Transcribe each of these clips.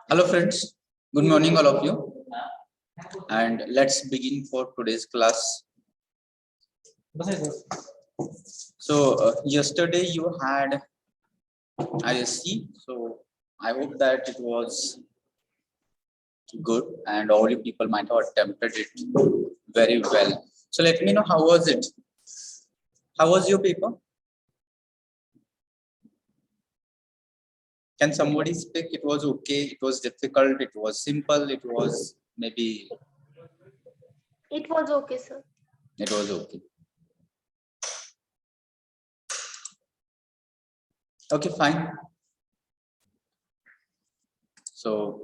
Hello friends, good morning all of you, and let's begin for today's class. So yesterday you had ISC, so I hope that it was good and all you people might have attempted it very well. So let me know, how was it? How was your paper? Can somebody speak? It was okay, it was difficult, it was simple, it was maybe... It was okay, sir. It was okay. Okay, fine. So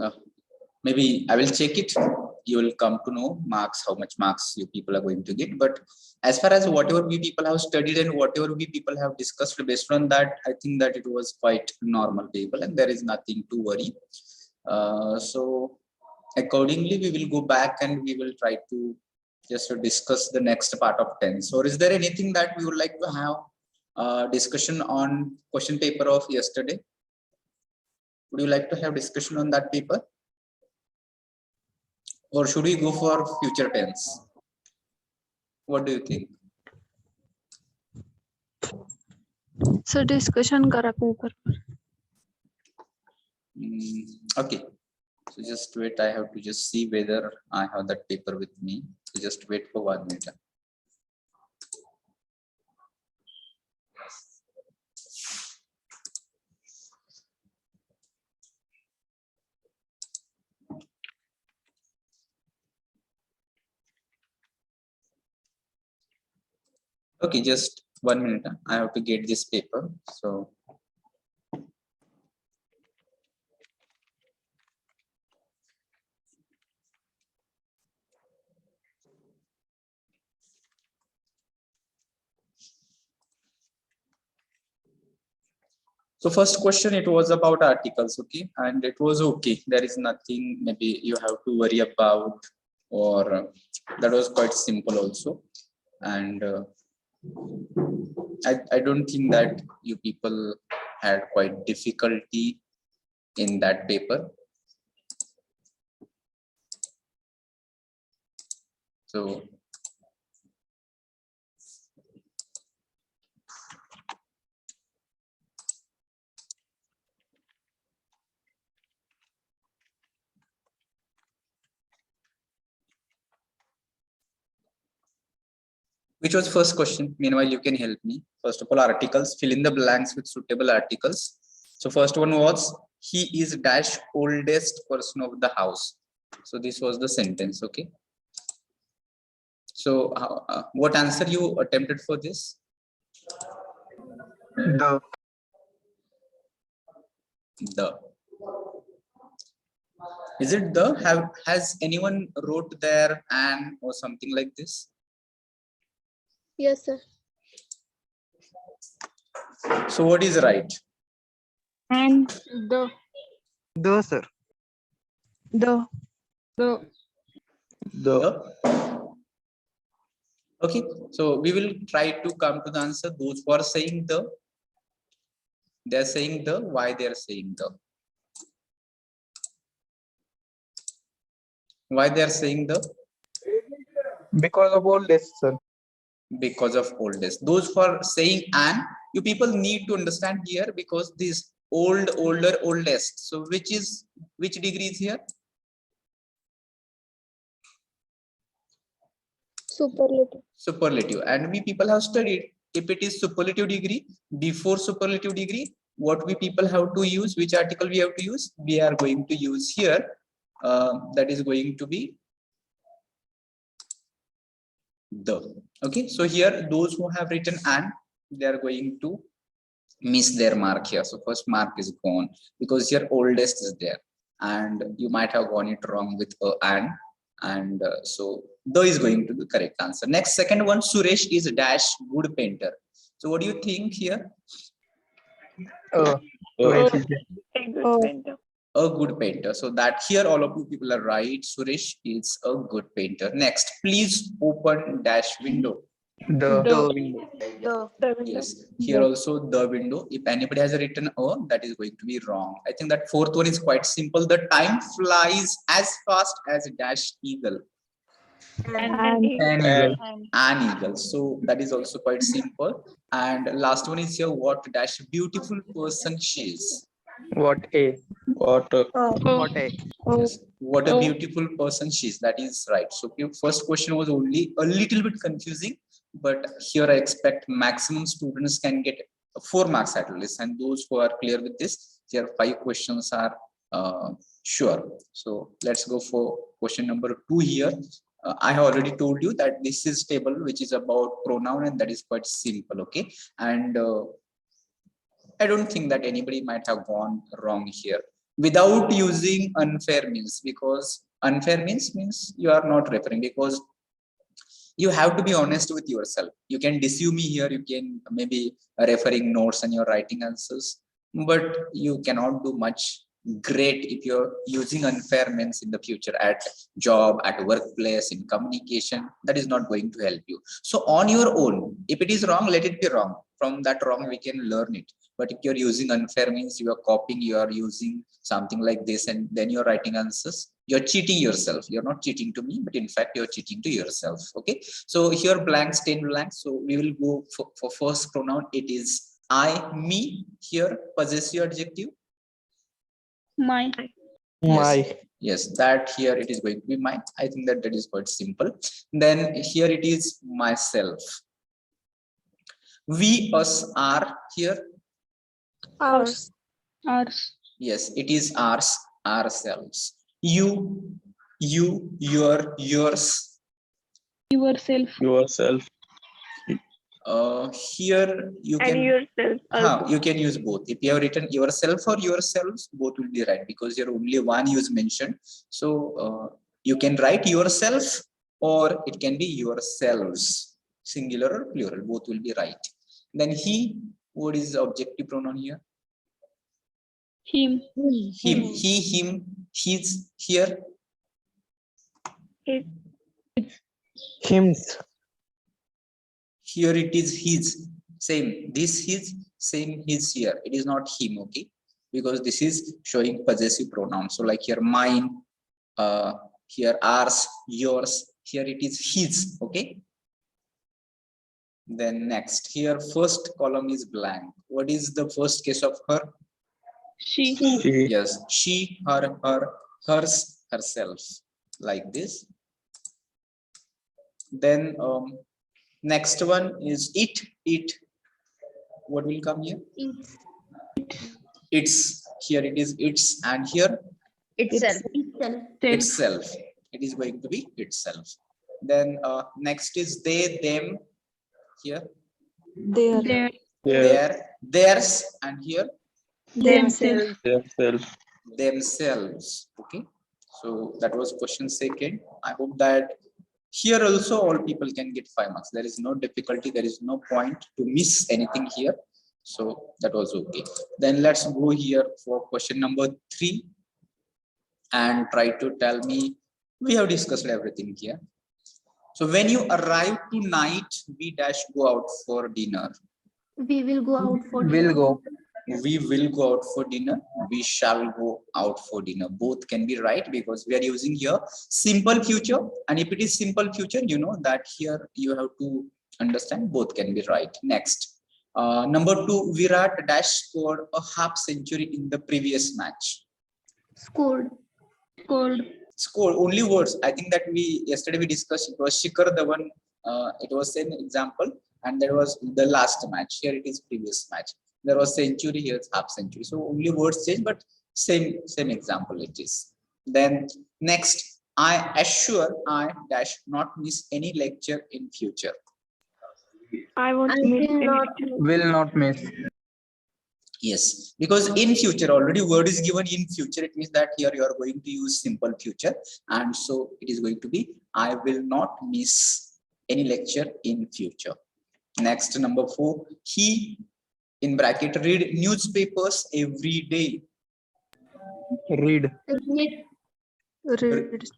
maybe I will check it. You will come to know marks, how much marks you people are going to get. But as far as whatever we people have studied and whatever we people have discussed, based on that, I think that it was quite normal paper and there is nothing to worry. So accordingly, we will go back and we will try to just discuss the next part of tense. Or is there anything that we would like to have discussion on question paper of yesterday? Would you like to have discussion on that paper? Or should we go for future tense? What do you think? So discussion kara paper. Okay. So just wait. I have to just see whether I have that paper with me. So just wait for 1 minute. Okay, just 1 minute. I have to get this paper. So first question, it was about articles, okay, and it was okay. There is nothing maybe you have to worry about, or that was quite simple also. And I don't think that you people had quite difficulty in that paper. So which was first question? Meanwhile, you can help me. First of all, articles, fill in the blanks with suitable articles. So first one was, he is dash oldest person of the house. So this was the sentence, okay. So what answer you attempted for this? The. Is it the? Has anyone wrote there an or something like this? Yes, sir. So what is right? And The. The, sir. the Okay, so we will try to come to the answer. Those who are saying the, they are saying the. Why they are saying the? Why they are saying the? Because of oldest, sir. Because of oldest. Those who are saying an, you people need to understand here, because this old, older, oldest. So which degree is here? Superlative. Superlative. And we people have studied, if it is superlative degree, before superlative degree, what we people have to use, which article we have to use? We are going to use here, that is going to be the. Okay, so here those who have written an, they are going to miss their mark here. So first mark is gone, because your oldest is there and you might have gone it wrong with an, and so the is going to be the correct answer. Next, second one, Suresh is dash good painter. So what do you think here? Suresh is good painter. a good painter. So that here all of you people are right. Suresh is a good painter. Next, please open dash window. The window. Yes, here also the window. If anybody has written O, that is going to be wrong. I think that fourth one is quite simple. The time flies as fast as a dash eagle. And Eagle. An eagle. So that is also quite simple. And last one is here, what dash beautiful person she is. What a. What a. Yes, what a beautiful person she is. That is right. So your first question was only a little bit confusing, but here I expect maximum students can get 4 marks at least, and those who are clear with this, here 5 questions are sure. So let's go for question number 2 here. I have already told you that this is table which is about pronoun, and that is quite simple. Okay, and I don't think that anybody might have gone wrong here without using unfair means, because unfair means you are not referring, because you have to be honest with yourself. You can deceive me here, you can maybe referring notes and you're writing answers, but you cannot do much great if you're using unfair means in the future at job, at workplace, in communication. That is not going to help you. So on your own, if it is wrong, let it be wrong. From that wrong we can learn it. But if you're using unfair means, you are copying, you are using something like this, and then you're writing answers, you're cheating yourself. You're not cheating to me, but in fact you're cheating to yourself. Okay, so here blanks, 10 blanks. So we will go for first pronoun. It is I, me. Here possessive adjective. my. My. Yes, that here it is going to be mine. I think that is quite simple. Then here it is myself. We, us, are. Here Ours. Ours. yes, it is ours, ourselves. You, your, yours. Yourself. Yourself. Here you can yourself. you can use both. If you have written yourself or yourselves, both will be right, because you're only one use mentioned. So you can write yourself, or it can be yourselves, singular or plural, both will be right. Then he, what is the objective pronoun here? Him. Him, he, him, his. Here Hymns. here it is his. Same, this his, same his. Here it is not him. Okay, because this is showing possessive pronoun. So like here mine, here ours, yours. Here it is his. Okay, then next, here first column is blank. What is the first case of her? She. She. Yes, she, her, hers, herself, like this. Then next one is it. What will come here? It's. Here it is its, and here Itself. itself. It is going to be itself. Then next is they, them. Here Their. their, theirs, and here Themselves. themselves. Okay, so that was question second. I hope that here also all people can get 5 marks. There is no difficulty, there is no point to miss anything here. So that was okay. Then let's go here for question number 3 and try to tell me. We have discussed everything here. So when you arrive tonight, we dash go out for dinner. We will go out for Will dinner. go. We will go out for dinner. We shall go out for dinner. Both can be right, because we are using here simple future. And if it is simple future, you know that here you have to understand both can be right. Next, number 2, Virat dash scored a half century in the previous match. Scored. Score only words. I think that yesterday we discussed it was Shikhar Dhawan. It was same example, and there was the last match. Here it is previous match. There was century, here it's half century. So only words change, but same example it is. Then next, I assure I dash not miss any lecture in future. I won't I miss will not. Will not miss. Yes, because in future already word is given in future. It means that here you are going to use simple future, and so it is going to be I will not miss any lecture in future. Next, number 4, he in bracket read newspapers every day. Read. Reads.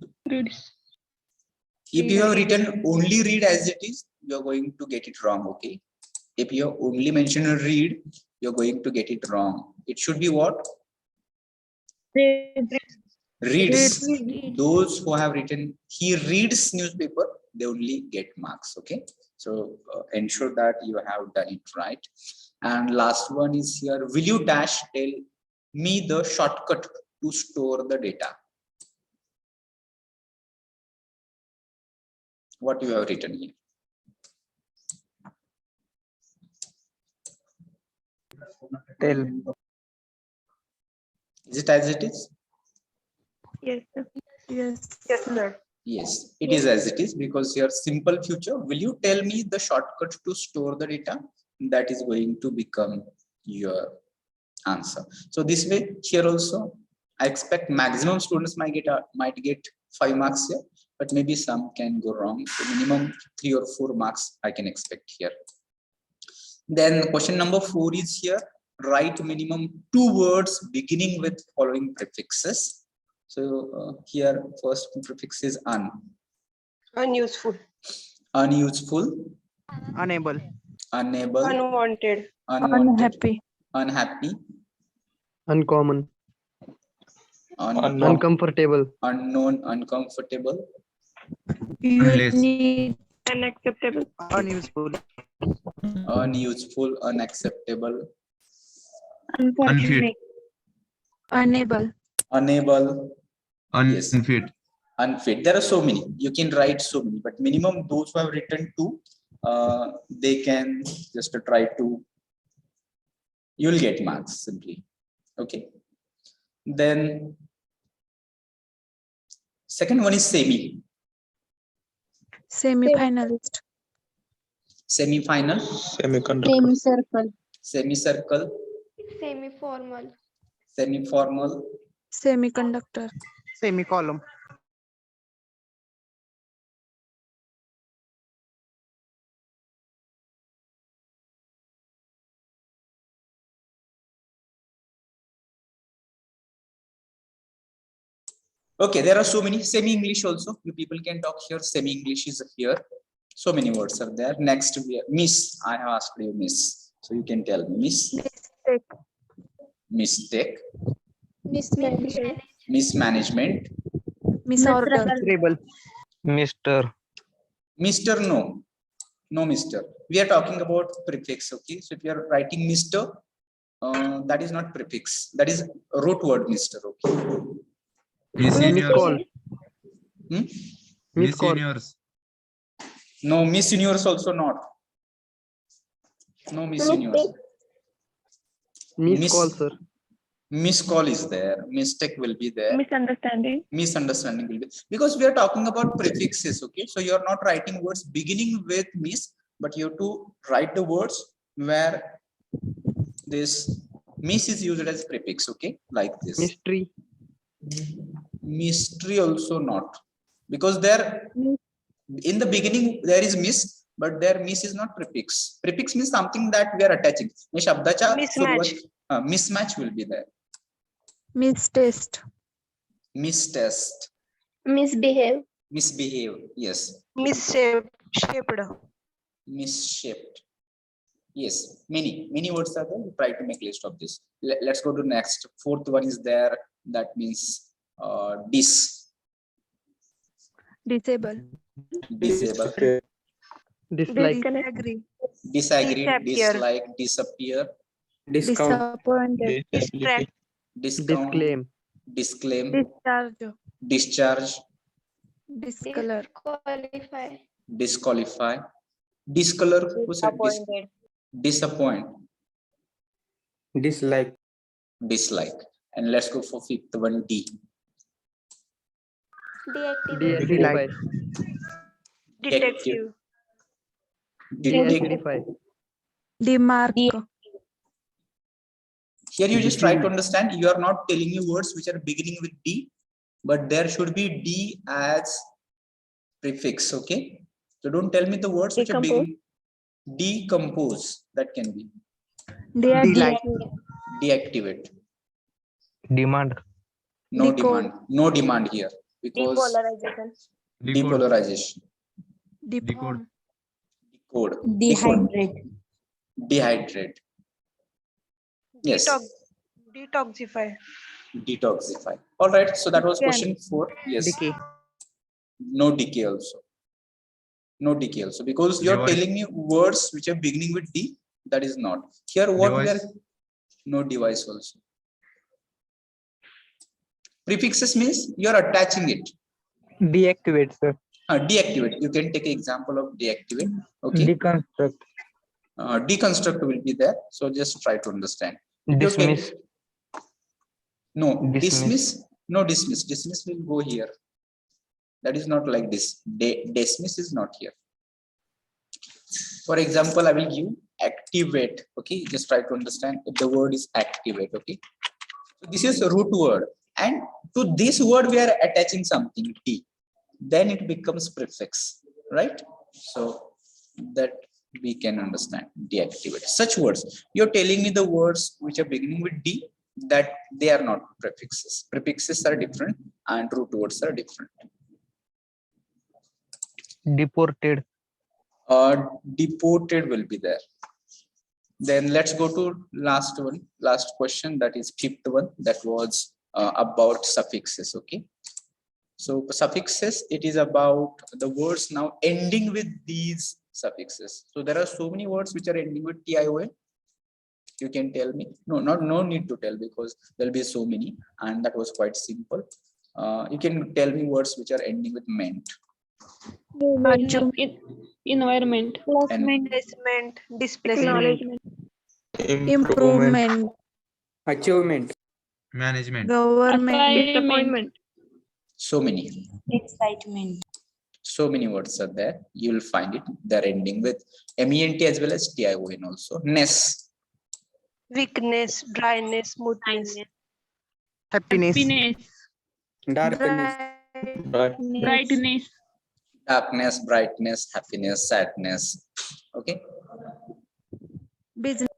If you have written only read as it is, you're going to get it wrong. Okay. If you have only mentioned read, you're going to get it wrong. It should be what? Reads. Those who have written he reads newspaper, they only get marks. Okay. So ensure that you have done it right. And last one is here. Will you dash tell me the shortcut to store the data? What you have written here? Tell. Is it as it is? Yes, sir. Yes. Yes, it is as it is, because your simple future. Will you tell me the shortcut to store the data? That is going to become your answer. So this way, here also, I expect maximum students might get 5 marks here, but maybe some can go wrong. So minimum 3 or 4 marks I can expect here. Then question number 4 is here. Write minimum 2 words beginning with following prefixes. So here first prefix is Unuseful. unuseful, Unable. unable, Unwanted. unwanted, unhappy, Uncommon. Uncomfortable. unknown, uncomfortable, Unacceptable. Unuseful. unuseful, unacceptable, Unfortunate. Unable. unable, yes, Unfit. unfit. There are so many. You can write so many, but minimum those who have written 2, they can just try to. You'll get marks simply. Okay. Then second one is semi. Semi-finalist. Semi-final, Semiconductor. Semicircle. semicircle, Semi-formal. semi-formal, Semiconductor. Semicolon. Okay, there are so many. Semi-English also. You people can talk here. Semi-English is here. So many words are there. Next, we are miss. I have asked you miss. So you can tell me miss. Mistake. Mistake. Mismanagement. Mismanagement. Misorder. Miserable. Mister. Mr. No. No, Mr. We are talking about prefix. Okay. So if you are writing Mr., that is not prefix. That is a root word, Mr. Okay. Miss Universe. Hmm? Miss Universe. No, Miss Universe also not. No, Miss Universe. Miss call, sir. Miss call is there. Mistake will be there. Misunderstanding. Misunderstanding will be, because we are talking about prefixes. Okay, so you are not writing words beginning with miss, but you have to write the words where this miss is used as prefix. Okay, like this. Mystery. Mystery also not, because there in the beginning there is miss, but there miss is not prefix. Prefix means something that we are attaching. Mismatch. Mismatch will be there. Mistest. Mistest. Misbehave. Misbehave. Yes. Misshaped. Misshaped. Yes. Many words are there. We try to make list of this. Let's go to next. Fourth one is there. That means Disable. disable, Dislike. Disagree. disagree, Disappear. dislike, disappear, Disappointed. Distract. discount, Disclaim. disclaim, Discharge. discharge, Discolor. disqualify, discolor. Who said Disappointed. disappoint, Dislike. dislike. And let's go for fifth one, D. Deactivate. Detective. Deacidify. Demark. Here you just try to understand. You are not telling me words which are beginning with D, but there should be D as prefix. Okay, so don't tell me the words which are beginning. Decompose. That can be. Deactivate. Deactivate. Demand. No Decode. demand. No demand here because Depolarization. depolarization. Deform. Decode. Dehydrate. Dehydrate. Yes. Detoxify. Detoxify. All right. So that was Decay. question 4. Yes. Decay. No decay also. No decay also because you're Device. telling me words which are beginning with D. That is not. Here what we are. Device. No device also. Prefixes means you're attaching it. Deactivate, sir. Deactivate. You can take an example of deactivate. Okay. Deconstruct. Deconstruct will be there. So just try to understand. If you take- Dismiss. No, Dismiss. dismiss. No, dismiss. Dismiss will go here. That is not like this. Dismiss is not here. For example, I will give activate. Okay, just try to understand. The word is activate. Okay, so this is a root word, and to this word we are attaching something T. Then it becomes prefix, right? So that we can understand. Deactivate. Such words. You're telling me the words which are beginning with D, that they are not prefixes. Prefixes are different and root words are different. Deported. Deported will be there. Then let's go to last one, last question. That is fifth one. That was about suffixes. Okay. So suffixes, it is about the words now ending with these suffixes. So there are so many words which are ending with TION. You can tell me. No need to tell because there'll be so many, and that was quite simple. You can tell me words which are ending with ment. Environment. Placement. Displacement. Acknowledgement. Improvement. Achievement. Management. Government. Disappointment. So many. Excitement. So many words are there. You will find it. They're ending with MENT as well as TION also. Ness. Weakness. Dryness. Smoothness. Happiness. Darkness. Brightness. Darkness, brightness, happiness, sadness. Okay. Business.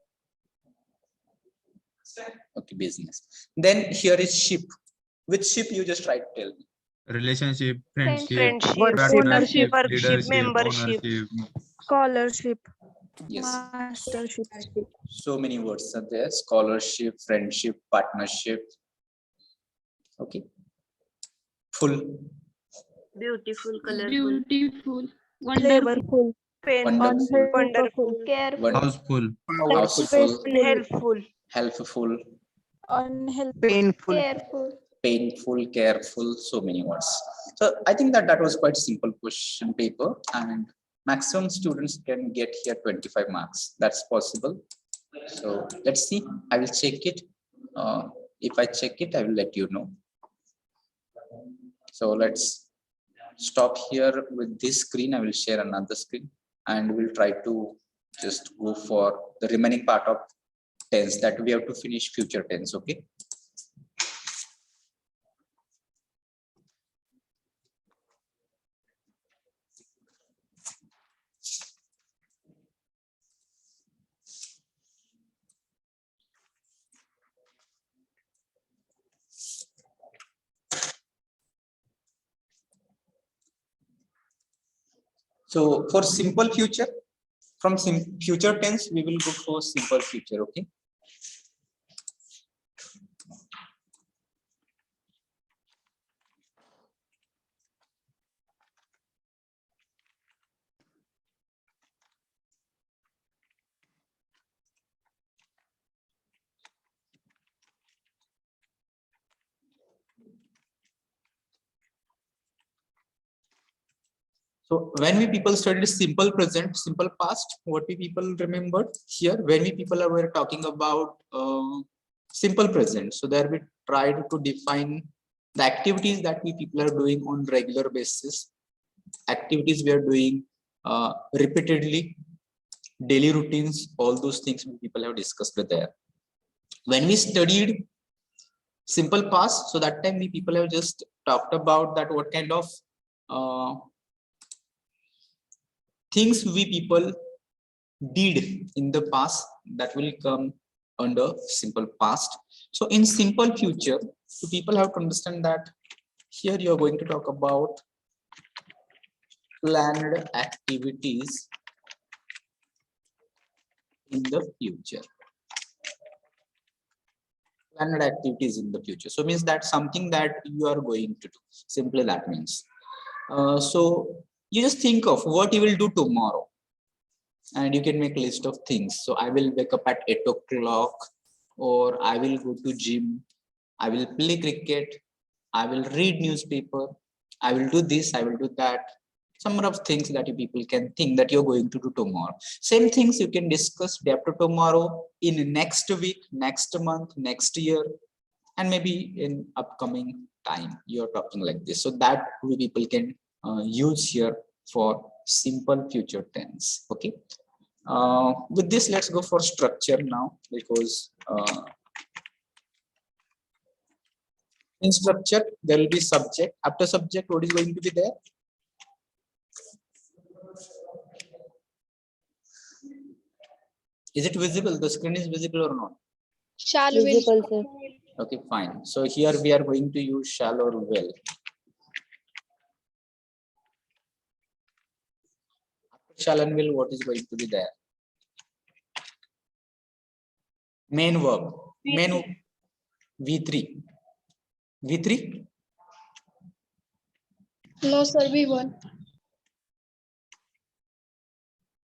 Okay, business. Then here is ship. Which ship you just try to tell me? Relationship. Friendship. Friendship. Worship. Ownership. Workship. Leadership. Membership. Ownership. Scholarship. Yes. Mastership. So many words are there. Scholarship, friendship, partnership. Okay. Full. Beautiful. Colorful. Beautiful. Wonderful. Flavorful. Painful. Wonderful. Careful. Houseful. Houseful. Helpful. Helpful. Unhelpful. Painful. Careful. Painful, careful. So many words. So I think that was quite simple question paper, and maximum students can get here 25 marks. That's possible. So let's see. I will check it. If I check it, I will let you know. So let's stop here with this screen. I will share another screen and we'll try to just go for the remaining part of tense that we have to finish future tense. Okay. So for simple future, from future tense, we will go for simple future. Okay. So when we people studied simple present, simple past, what we people remembered here, when we people were talking about simple present. So there we tried to define the activities that we people are doing on regular basis, activities we are doing repeatedly, daily routines, all those things we people have discussed there. When we studied simple past, so that time we people have just talked about that what kind of things we people did in the past that will come under simple past. So in simple future, So people have to understand that here you are going to talk about planned activities in the future. Planned activities in the future. So means that something that you are going to do. Simply that means. So you just think of what you will do tomorrow, and you can make a list of things. So I will wake up at 8 o'clock, or I will go to gym, I will play cricket, I will read newspaper, I will do this, I will do that. Some of things that you people can think that you're going to do tomorrow. Same things you can discuss day after tomorrow, in next week, next month, next year, and maybe in upcoming time. You're talking like this. So that we people can use here for simple future tense. Okay. With this, let's go for structure now, because in structure there will be subject. After subject, what is going to be there? Is it visible? The screen is visible or not? Shall Visible, sir. Okay, fine. So here we are going to use shall or will. After shall and will, what is going to be there? Main verb. Main V3. V3? No, sir, V1.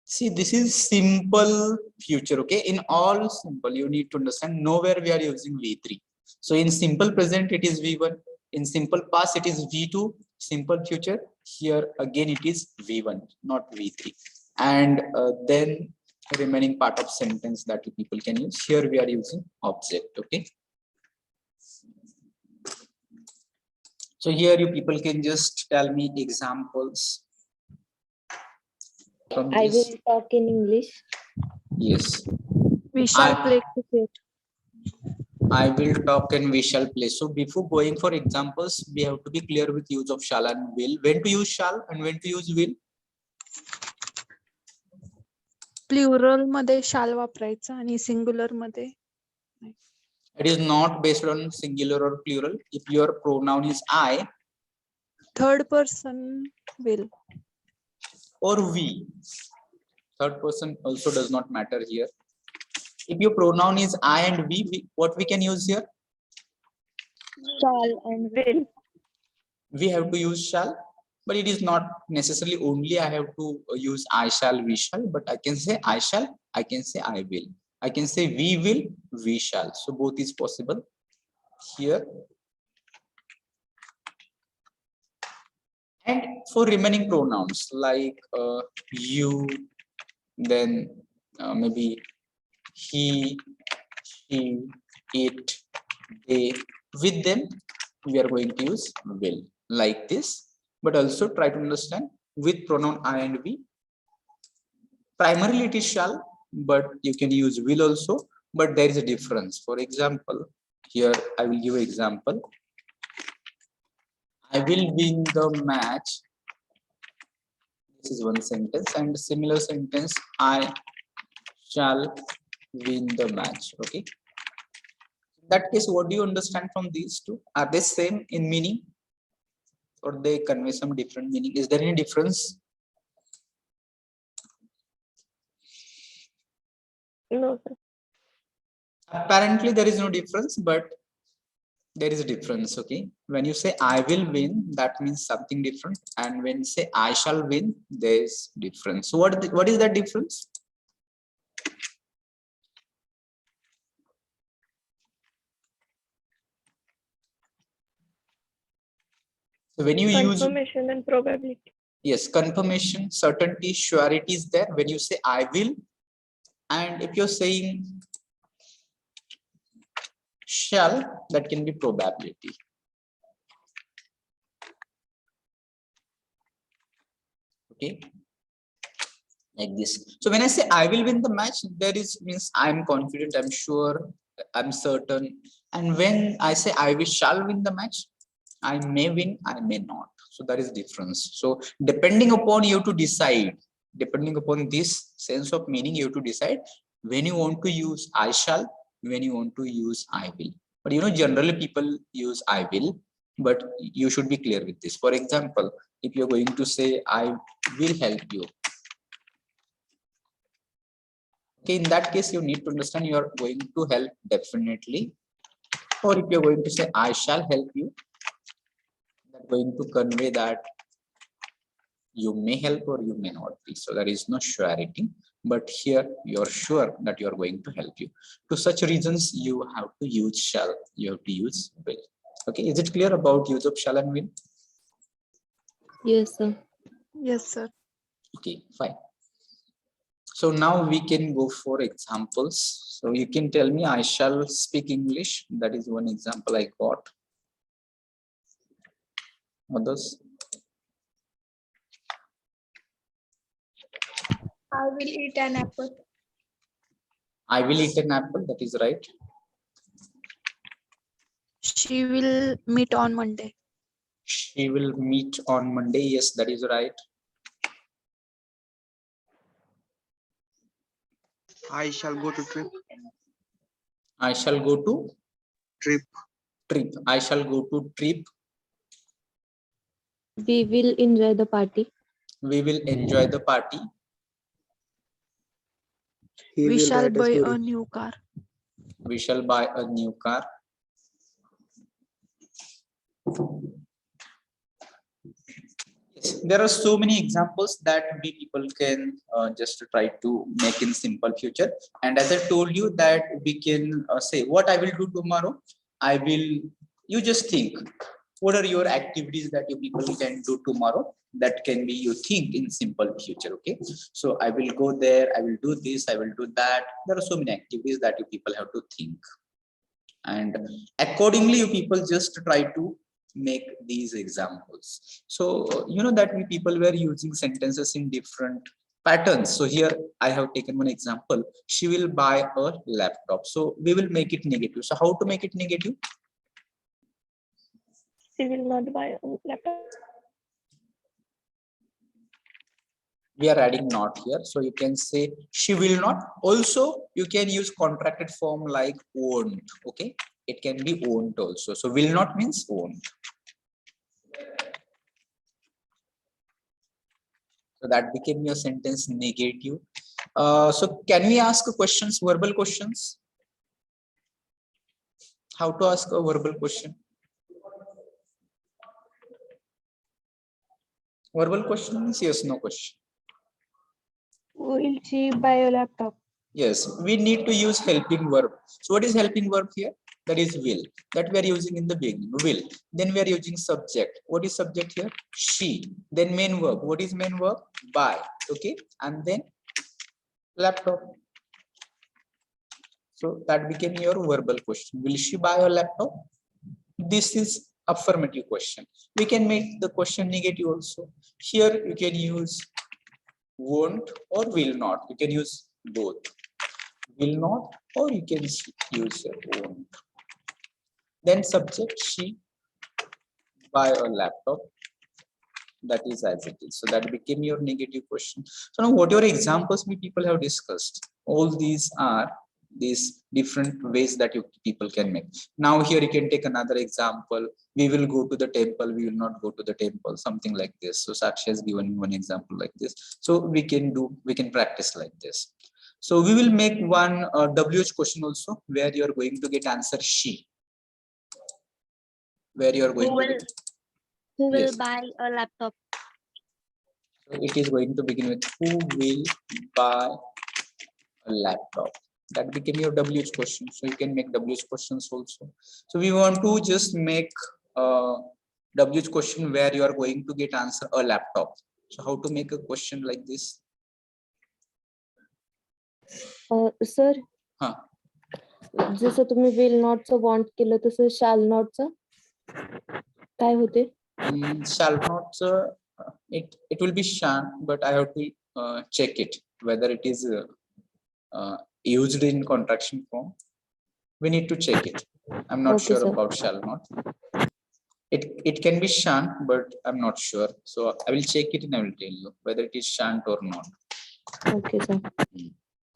See, this is simple future, okay? In all simple, you need to understand, nowhere we are using V3. So in simple present, it is V1. In simple past, it is V2. Simple future, here again, it is V1, not V3. And then remaining part of sentence that you people can use. Here we are using object, okay? So here you people can just tell me examples. From I this. will talk in English. Yes. We shall play cricket. I will talk and we shall play. So before going for examples, we have to be clear with use of shall and will. When to use shall and when to use will? Plural मध्ये शाल वापरायचा आणि singular मध्ये It is not based on singular or plural. If your pronoun is I third person will or we, third person also does not matter here. If your pronoun is I and we, what we can use here? Shall and will. We have to use shall, but it is not necessarily only I have to use I shall, we shall, but I can say I shall, I can say I will. I can say we will, we shall. So both is possible here. And for remaining pronouns like you, then maybe he, she, it, they, with them, we are going to use will like this. But also try to understand with pronoun I and we. Primarily it is shall, but you can use will also, but there is a difference. For example, here I will give an example. I will win the match. This is one sentence, and similar sentence, I shall win the match. Okay. In that case, what do you understand from these two? Are they same in meaning, or they convey some different meaning? Is there any difference? No, sir. Apparently, there is no difference, but there is a difference. Okay, when you say I will win, that means something different, and when you say I shall win, there is difference. So what is that difference? So when you use Confirmation and probability. yes, confirmation, certainty, surety is there when you say I will, and if you're saying shall, that can be probability. Okay, like this. So when I say I will win the match, there is means I'm confident, I'm sure, I'm certain. And when I say I will shall win the match, I may win, I may not. So there is difference. So depending upon you to decide, depending upon this sense of meaning, you have to decide when you want to use I shall, when you want to use I will. But generally people use I will, but you should be clear with this. For example, if you're going to say I will help you, okay, in that case you need to understand you are going to help definitely. Or if you're going to say I shall help you, that's going to convey that you may help or you may not be. So there is no surety, but here you're sure that you're going to help you. To such reasons, you have to use shall, you have to use will. Okay, is it clear about use of shall and will? Yes, sir. Yes, sir. Okay, fine. So now we can go for examples. So you can tell me I shall speak English. That is one example I got. Others? I will eat an apple. I will eat an apple. That is right. She will meet on Monday. She will meet on Monday. Yes, that is right. I shall go to trip. I shall go to Trip. trip. I shall go to trip. We will enjoy the party. We will enjoy the party. He We will shall write a buy a story. new car. We shall buy a new car. Yes, there are so many examples that we people can just try to make in simple future. And as I told you that we can say what I will do tomorrow. I will, you just think, what are your activities that you people can do tomorrow? That can be you think in simple future. Okay, so I will go there, I will do this, I will do that. There are so many activities that you people have to think, and accordingly you people just try to make these examples. So that we people were using sentences in different patterns. So here I have taken one example. She will buy a laptop. So we will make it negative. So how to make it negative? She will not buy a laptop. We are adding not here. So you can say she will not. Also, you can use contracted form like won't. Okay, it can be won't also. So will not means won't. So that became your sentence negative. So can we ask questions, verbal questions? How to ask a verbal question? Verbal question means yes, no question. Will she buy a laptop? Yes, we need to use helping verb. So what is helping verb here? That is will. That we are using in the beginning. Will. Then we are using subject. What is subject here? She. Then main verb. What is main verb? Buy. Okay. And then laptop. So that became your verbal question. Will she buy a laptop? This is affirmative question. We can make the question negative also. Here you can use won't or will not. You can use both. Will not, or you can use won't. Then subject she buy a laptop. That is as it is. So that became your negative question. So now what your examples we people have discussed? All these are these different ways that you people can make. Now here you can take another example. We will go to the temple. We will not go to the temple. Something like this. So Sakshi has given one example like this. So we can practice like this. So we will make one WH question also where you are going to get answer she. Where you are going to get. Who will Yes. buy a laptop? So it is going to begin with who will buy a laptop. That became your WH question. So you can make WH questions also. So we want to just make a WH question where you are going to get answer a laptop. So how to make a question like this? Sir Huh. जसं तुम्ही will not चं want केलं तसं shall not चं काय होते? Shall not it will be shan, but I have to check it whether it is used in contraction form. We need to check it. I'm not Okay, sure sir. about shall not. It can be shan, but I'm not sure. So I will check it and I will tell you whether it is shan't or not. Okay, sir.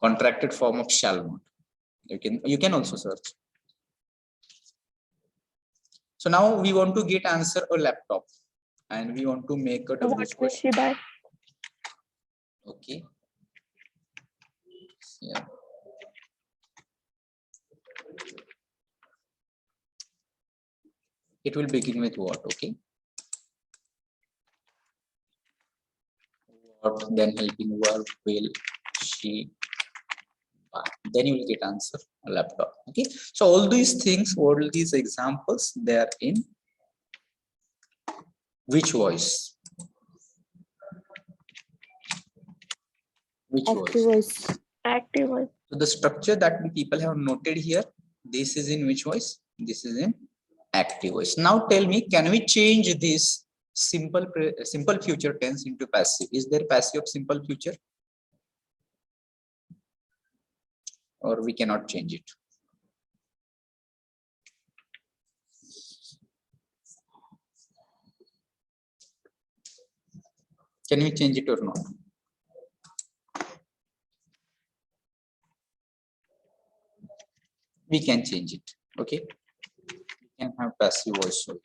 Contracted form of shall not. You can also search. So now we want to get answer a laptop and we want to make a W What will square. she buy? Okay. Yeah. It will begin with what? Okay. What, then helping verb, will she buy? Then you will get answer a laptop. Okay. So all these things, all these examples, they are in which voice? Which Active voice? voice. Active voice. So the structure that we people have noted here, this is in which voice? This is in active voice. Now tell me, can we change this simple future tense into passive? Is there passive of simple future? Or we cannot change it? Can we change it or not? We can change it. Okay. We can have passive voice also.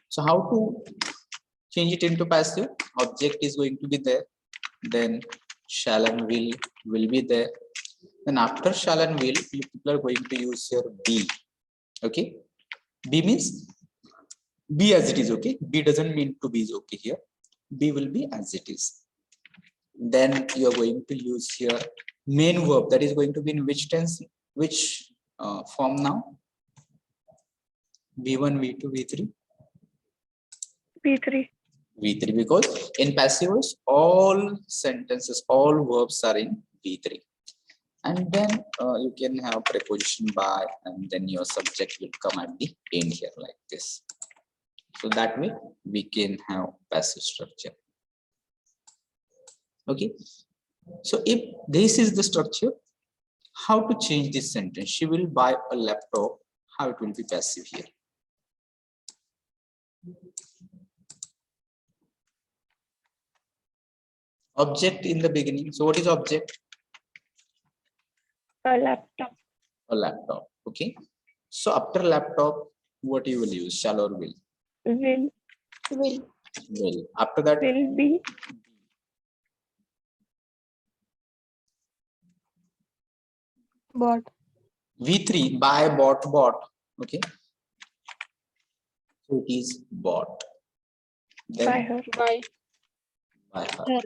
So how to change it into passive? Object is going to be there. Then shall and will be there. Then after shall and will, people are going to use here be. Okay. Be means be as it is. Okay. Be doesn't mean to be is okay here. Be will be as it is. Then you are going to use here main verb, that is going to be in which tense, which form now? V1, V2, V3. P3. V3, because in passive voice all sentences, all verbs are in V3. And then you can have preposition by, and then your subject will come at the end here like this. So that way we can have passive structure. Okay. So if this is the structure, how to change this sentence? She will buy a laptop. How it will be passive here? Object in the beginning. So what is object? A laptop. A laptop. Okay. So after laptop, what you will use? Shall or will? Will Will. After that, be. Bought. V3, buy, bought. Okay. So it is bought. Then By her. By. by her.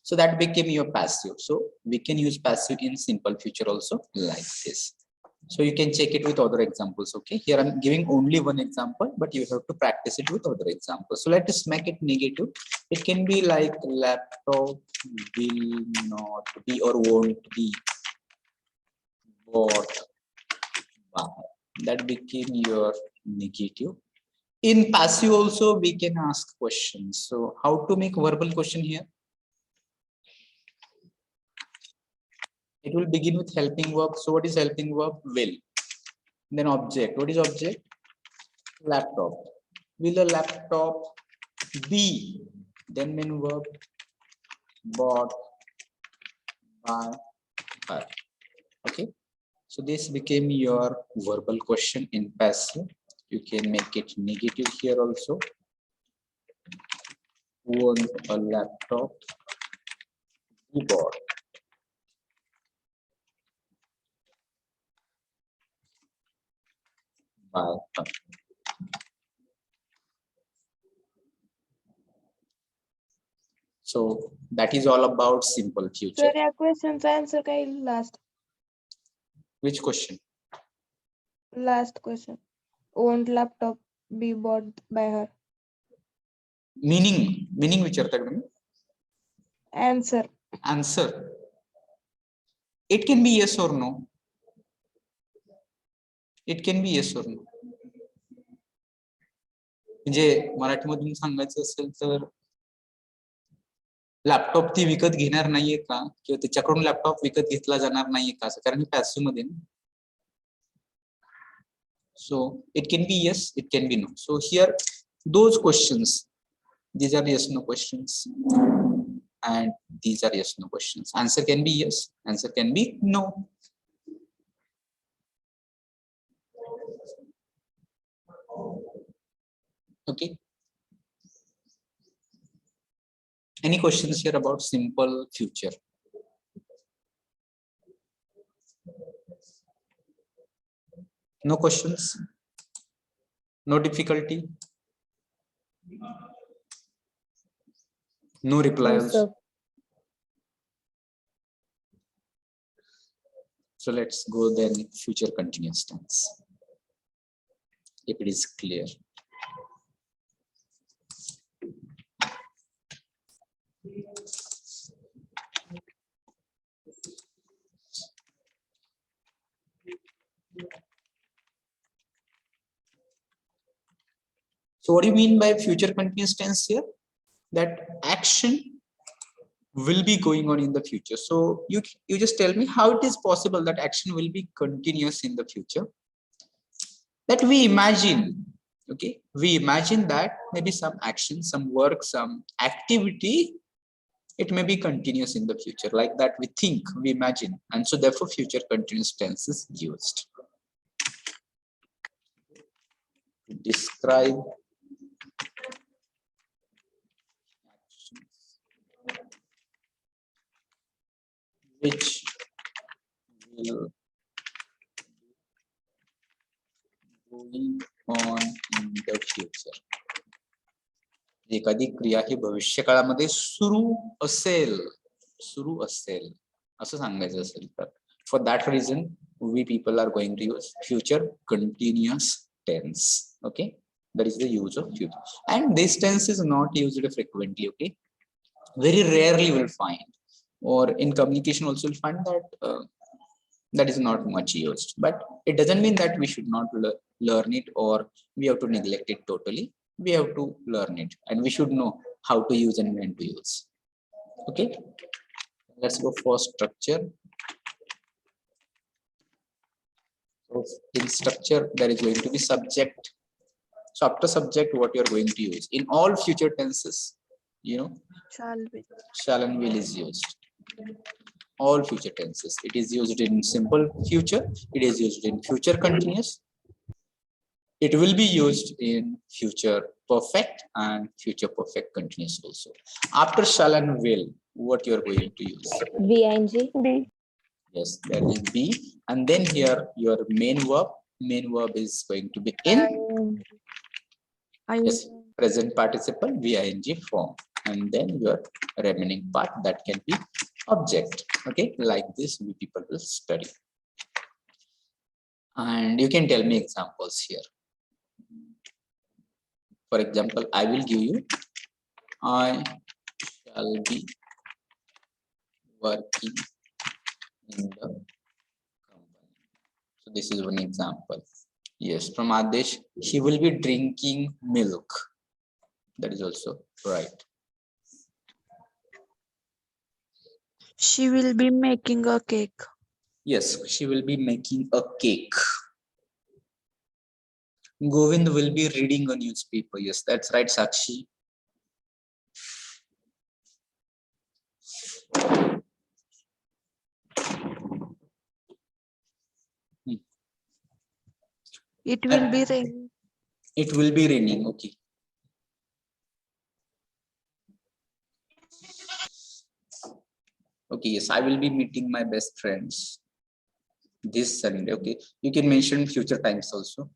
So that became your passive. So we can use passive in simple future also like this. So you can check it with other examples. Okay. Here I'm giving only one example, but you have to practice it with other examples. So let us make it negative. It can be like laptop will not be or won't be bought by. That became your negative. In passive also we can ask questions. So how to make verbal question here? It will begin with helping verb. So what is helping verb? Will. Then object. What is object? Laptop. Will a laptop be? Then main verb bought by her. Okay. So this became your verbal question in passive. You can make it negative here also. Won't a laptop be bought by her? So that is all about simple future. Sir, या क्वेश्चनचा answer काय last Which question? Last question won't laptop be bought by her? Meaning विचारता का तुम्ही? Answer. Answer. It can be yes or no. It can be yes or no. म्हणजे मराठीमधून सांगायचं असेल तर laptop ती विकत घेणार नाहीये का, किंवा त्याच्याकडून लॅपटॉप विकत घेतला जाणार नाहीये का, असं, कारण पॅसिव्ह मध्ये. So it can be yes, it can be no. So here those questions, these are yes no questions, and these are yes no questions. Answer can be yes, answer can be no. Okay. Any questions here about simple future? No questions? No difficulty? No reply No, also? sir. So let's go then future continuous tense. If it is clear. So what do you mean by future continuous tense here? That action will be going on in the future. So you just tell me how it is possible that action will be continuous in the future. That we imagine, okay, we imagine that maybe some action, some work, some activity, it may be continuous in the future. Like that we think, we imagine, and so therefore future continuous tense is used. To describe which will going on in the future. एखादी क्रिया ही भविष्य काळामध्ये सुरू असेल असं सांगायचं असेल तर for that reason we people are going to use future continuous tense. Okay, that is the use of future, and this tense is not used frequently. Okay, very rarely will find, or in communication also will find that that is not much used, but it doesn't mean that we should not learn it or we have to neglect it totally. We have to learn it and we should know how to use and when to use. Okay, let's go for structure. So in structure there is going to be subject. So after subject, what you are going to use in all future tenses, you know, shall and will is used. All future tenses, it is used in simple future, it is used in future continuous, it will be used in future perfect and future perfect continuous also. After shall and will, what you are going to use? VING. B. Yes, that is be, and then here your main verb is going to be in, yes, present participle VING form, and then your remaining part that can be object. Okay, like this we people will study, and you can tell me examples here. For example, I will give you, I shall be working in the company. So this is one example. Yes, from Adesh, he will be drinking milk. That is also right. She will be making a cake. Yes, she will be making a cake. Govind will be reading a newspaper. Yes, that's right, Sakshi. It will be raining. It will be raining. Okay. Okay, yes, I will be meeting my best friends this Sunday. Okay, you can mention future times also.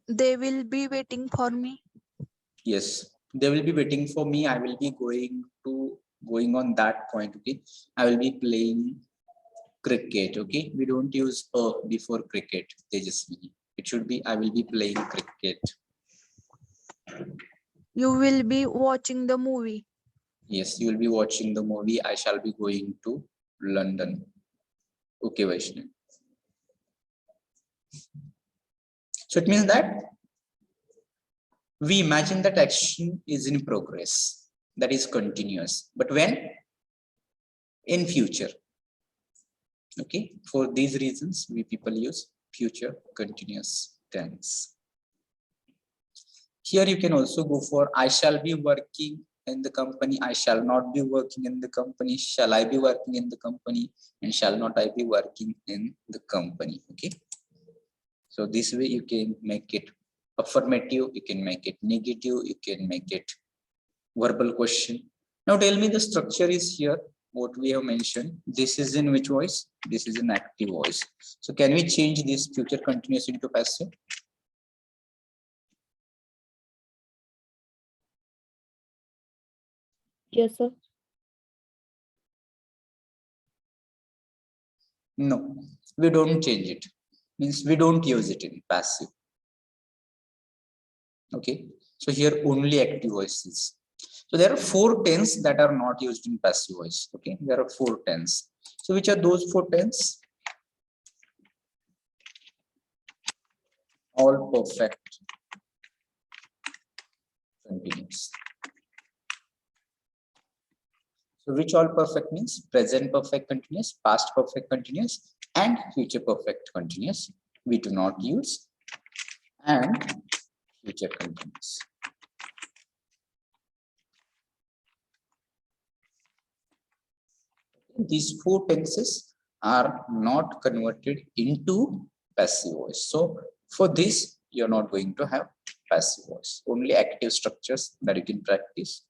They will be waiting for me. Yes, they will be waiting for me. I will be going on that point. Okay, I will be playing cricket. Okay, we don't use a before cricket. Tejaswini. It should be I will be playing cricket. You will be watching the movie. Yes, you will be watching the movie. I shall be going to London. Okay, Vaishnav. So it means that we imagine that action is in progress, that is continuous. But when? In future. Okay, for these reasons, we people use future continuous tense. Here you can also go for I shall be working in the company, I shall not be working in the company, shall I be working in the company, and shall not I be working in the company. Okay, so this way you can make it affirmative, you can make it negative, you can make it verbal question. Now tell me, the structure is here, what we have mentioned. This is in which voice? This is in active voice. So can we change this future continuous into passive? Yes, sir. No, we don't change it. Means we don't use it in passive. Okay, so here only active voices. So there are 4 tense that are not used in passive voice. Okay, there are 4 tense. So which are those 4 tense? All perfect continuous. So which all perfect means? Present perfect continuous, past perfect continuous, and future perfect continuous. We do not use, and future continuous. These 4 tenses are not converted into passive voice. So for this, you're not going to have passive voice, only active structures that you can practice.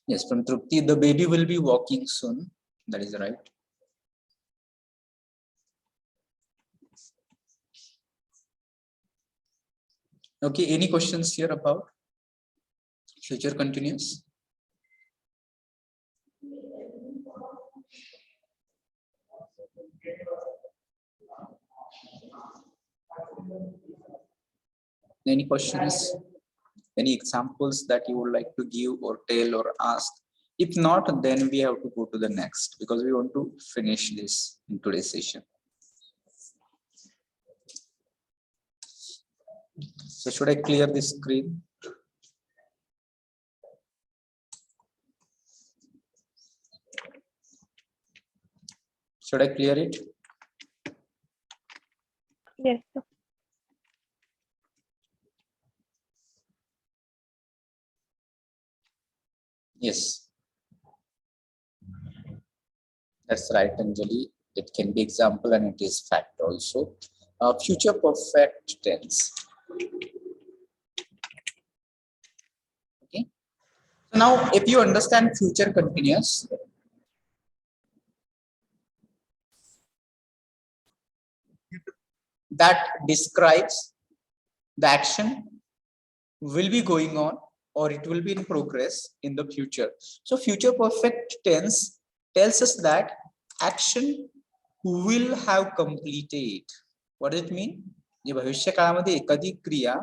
Yes, from Trupti, the baby will be walking soon. That is right. Okay, any questions here about future continuous? Any questions? Any examples that you would like to give or tell or ask? If not, then we have to go to the next because we want to finish this in today's session. So should I clear this screen? Should I clear it? Yes, sir. Yes. That's right, Anjali. It can be example and it is fact also. Future perfect tense. Okay. So now, if you understand future continuous, that describes the action will be going on or it will be in progress in the future. So future perfect tense tells us that action will have completed. What does it mean? जे भविष्य काळामध्ये एखादी क्रिया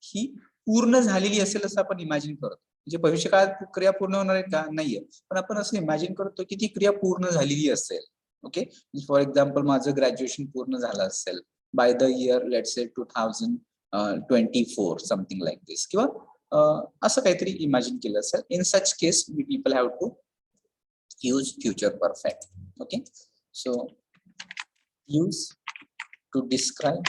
ही पूर्ण झालेली असेल असं आपण imagine करतो. म्हणजे भविष्य काळात क्रिया पूर्ण होणार आहे का? नाहीये, पण आपण असं इमॅजिन करतो की ती क्रिया पूर्ण झालेली असेल. ओके, फॉर एक्झाम्पल माझं ग्रॅज्युएशन पूर्ण झालं असेल by the year let's say 2024 something like this, किंवा असं काहीतरी इमॅजिन केलं असेल. In such case we people have to use future perfect. Okay, so use to describe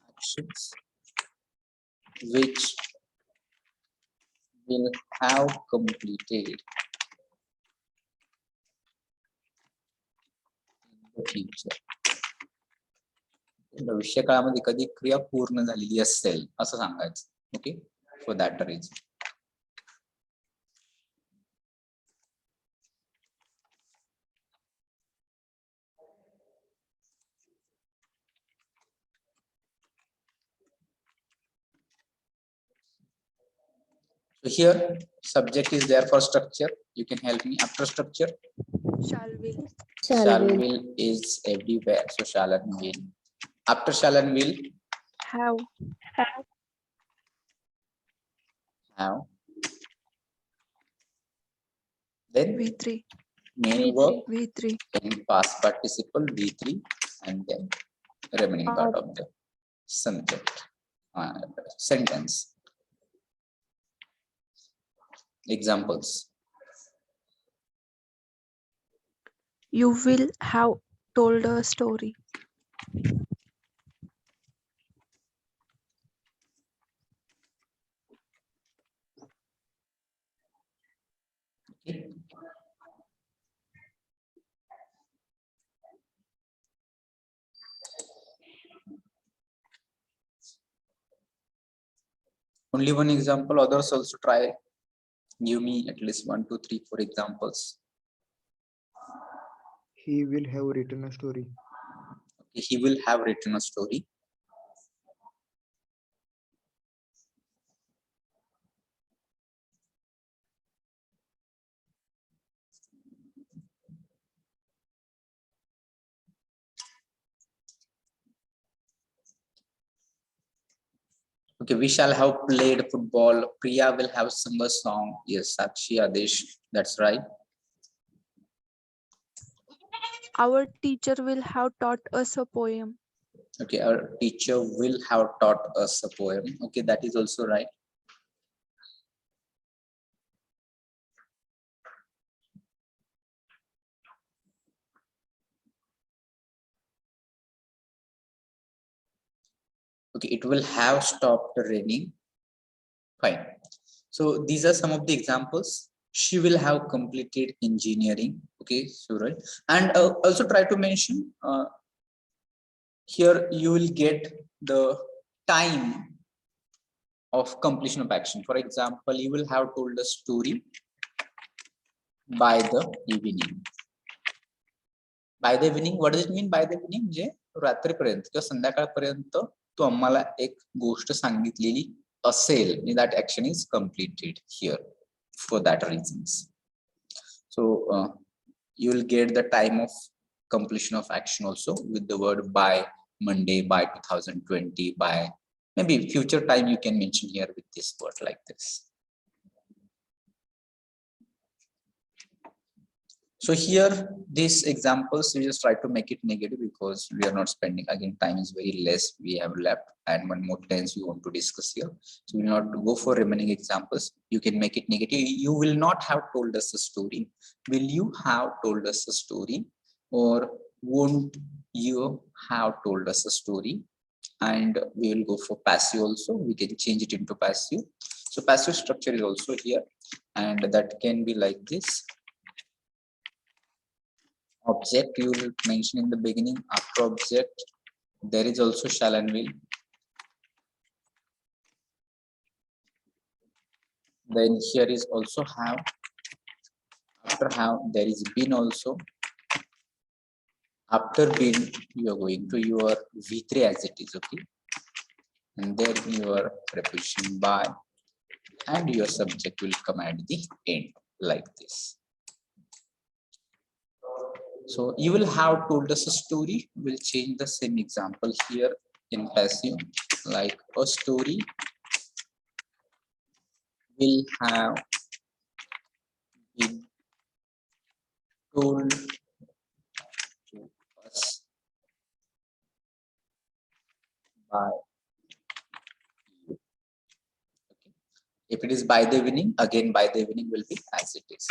actions which will have completed in the future. भविष्य काळामध्ये कधी क्रिया पूर्ण झालेली असेल असं सांगायचं. Okay, for that reason. So here subject is there for structure. You can help me after structure. Shall will. Shall will is everywhere. So shall and will. After shall and will, Have. have. Then V3. main V3. verb, V3. then past participle V3, and then remaining part of the subject sentence. Examples. You will have told a story. Only one example, others also try. Give me at least 1, 2, 3, 4 examples. He will have written a story. Okay, he will have written a story. Okay, we shall have played football. Priya will have sung a song. Yes, Sakshi, Adesh, that's right. Our teacher will have taught us a poem. Okay, our teacher will have taught us a poem. Okay, that is also right. Okay, it will have stopped raining. Fine. So these are some of the examples. She will have completed engineering. Okay, Suraj. And also try to mention here you will get the time of completion of action. For example, you will have told a story by the evening. By the evening, what does it mean by the evening? म्हणजे रात्रीपर्यंत किंवा संध्याकाळपर्यंत तो आम्हाला एक गोष्ट सांगितलेली असेल. That action is completed here for that reasons. So you will get the time of completion of action also with the word by Monday, by 2020, by maybe future time you can mention here with this word like this. So here, these examples, we just try to make it negative because we are not spending, again, time is very less we have left and one more tense we want to discuss here. So we will not go for remaining examples. You can make it negative. You will not have told us a story. Will you have told us a story or won't you have told us a story? And we will go for passive also. We can change it into passive. So passive structure is also here and that can be like this. Object you will mention in the beginning. After object there is also shall and will. Then here is also have. After have there is been also. After been you are going to your V3 as it is, okay, and then your preposition by and your subject will come at the end like this. So you will have told us a story. We'll change the same example here in passive, like a story will have been told to us by you. Okay. If it is by the evening, again by the evening will be as it is.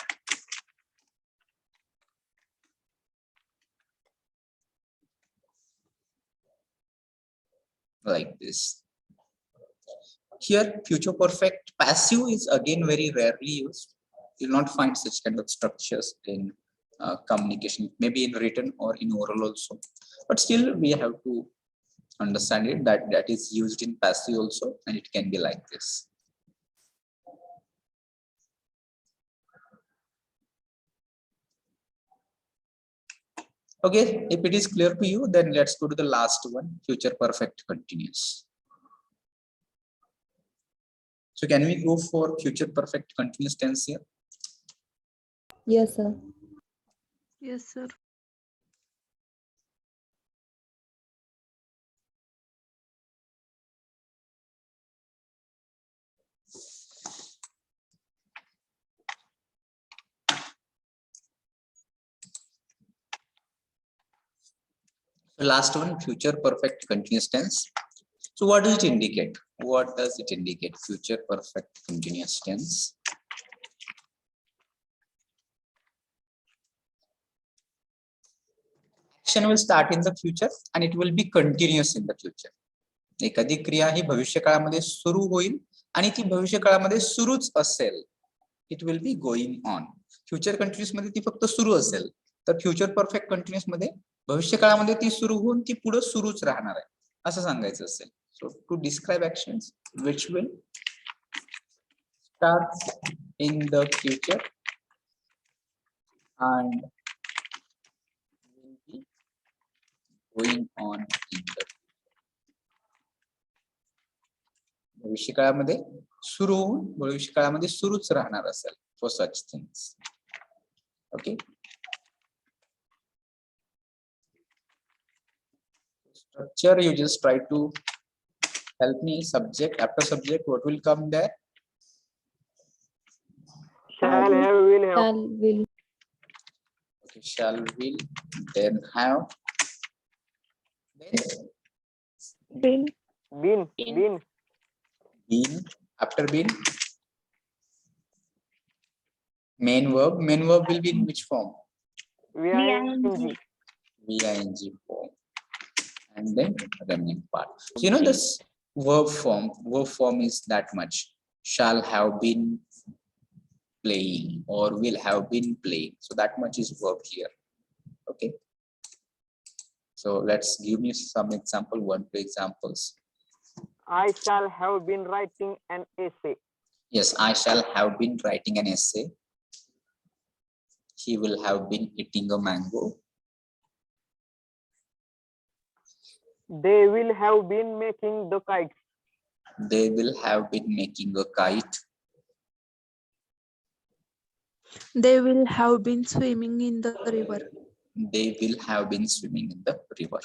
Like this. Here, future perfect passive is again very rarely used. You will not find such kind of structures in communication, maybe in written or in oral also. But still, we have to understand it that is used in passive also, and it can be like this. Okay, if it is clear to you, then let's go to the last one, future perfect continuous. So can we go for future perfect continuous tense here? Yes, sir. Yes, sir. The last one, future perfect continuous tense. So what does it indicate? What does it indicate? Future perfect continuous tense. Action will start in the future and it will be continuous in the future. एखादी क्रिया ही भविष्यकाळामध्ये सुरू होईल आणि ती भविष्यकाळामध्ये सुरूच असेल. It will be going on. Future continuous मध्ये ती फक्त सुरू असेल तर फ्युचर परफेक्ट कंटिन्युअस मध्ये भविष्यकाळामध्ये ती सुरू होऊन ती पुढे सुरूच राहणार आहे असं सांगायचं असेल. So to describe actions which will starts in the future and will be going on in the भविष्य काळामध्ये सुरू होऊन भविष्य काळामध्ये सुरूच राहणार असेल for such things. Okay, structure you just try to help me. Subject, after subject what will come there? Shall have, will have. Shall, will. Okay, shall, will, then have, then Been. Been. Been. Been. been, after been main verb will be in which form? VING. VING form, and then remaining part. So you know this verb form is that much. Shall have been playing or will have been playing, so that much is verb here. Okay, so let's give me some example, 1-2 examples. I shall have been writing an essay. Yes, I shall have been writing an essay. He will have been eating a mango. They will have been making the kites. They will have been making a kite. They will have been swimming in the river. They will have been swimming in the river.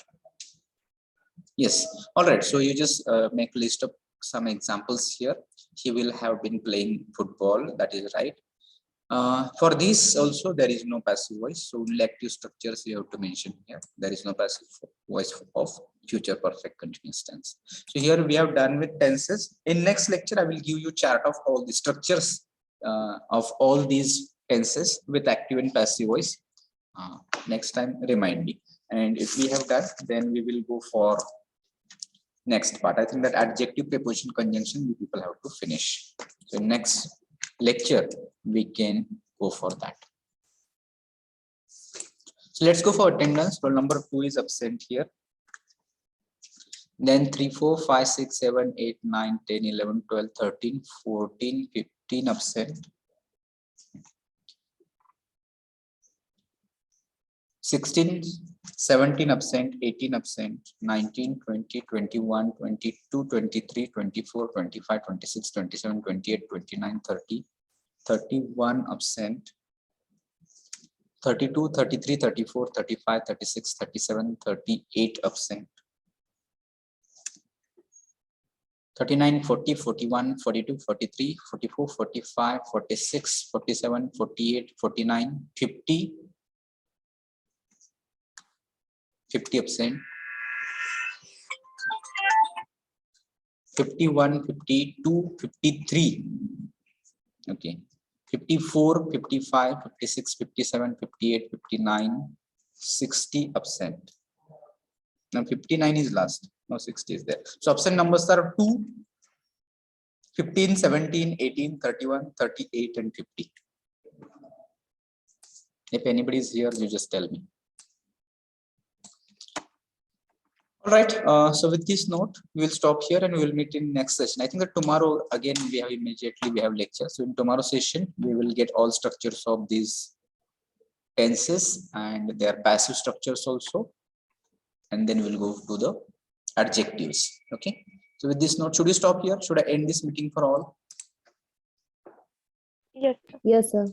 Yes, all right, so you just make a list of some examples here. He will have been playing football, that is right. For this also there is no passive voice, so active structures you have to mention here. There is no passive voice of future perfect continuous tense. So here we have done with tenses. In next lecture I will give you chart of all the structures of all these tenses with active and passive voice. Next time remind me, and if we have done, then we will go for next part. I think that adjective, preposition, conjunction you people have to finish. So next lecture we can go for that. So let's go for attendance. Roll number 2 is absent here. Then 3, 4, 5, 6, 7, 8, 9, 10, 11, 12, 13, 14, 15 absent. 16, 17 absent, 18 absent, 19, 20, 21, 22, 23, 24, 25, 26, 27, 28, 29, 30, 31 absent, 32, 33, 34, 35, 36, 37, 38 absent, 39, 40, 41, 42, 43, 44, 45, 46, 47, 48, 49, 50, 50 absent, 51, 52, 53, okay, 54, 55, 56, 57, 58, 59, 60 absent. Now 59 is last, no 60 is there. So absent numbers are 2, 15, 17, 18, 31, 38 and 50. If anybody is here, you just tell me. All right, so with this note, we will stop here and we will meet in next session. I think that tomorrow again we have lecture. So in tomorrow's session, we will get all structures of these tenses and their passive structures also. And then we'll go to the adjectives. Okay. So with this note, should we stop here? Should I end this meeting for all? Yes. Yes, sir.